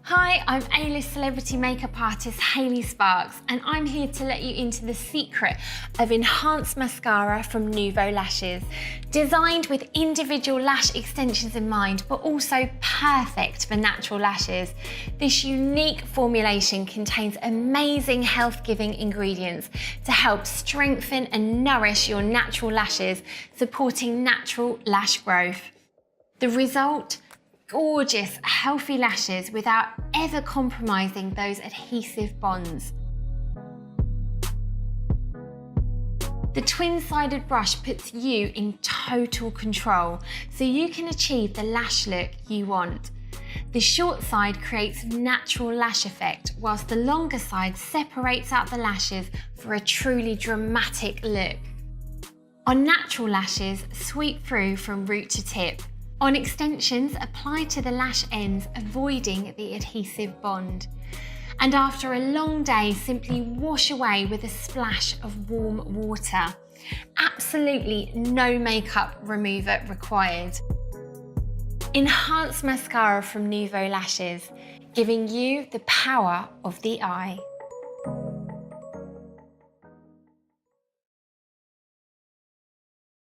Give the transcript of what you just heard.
Hi, I'm A-list celebrity makeup artist Hayley Sparks, and I'm here to let you into the secret of Enhance Mascara from Nouveau Lashes. Designed with individual lash extensions in mind, but also perfect for natural lashes, this unique formulation contains amazing health-giving ingredients to help strengthen and nourish your natural lashes, supporting natural lash growth. The result? Gorgeous, healthy lashes without ever compromising those adhesive bonds. The twin-sided brush puts you in total control, so you can achieve the lash look you want. The short side creates natural lash effect, whilst the longer side separates out the lashes for a truly dramatic look. On natural lashes, sweep through from root to tip. On extensions, apply to the lash ends, avoiding the adhesive bond. And after a long day, simply wash away with a splash of warm water. Absolutely no makeup remover required. Enhance Mascara from Nouveau Lashes, giving you the power of the eye.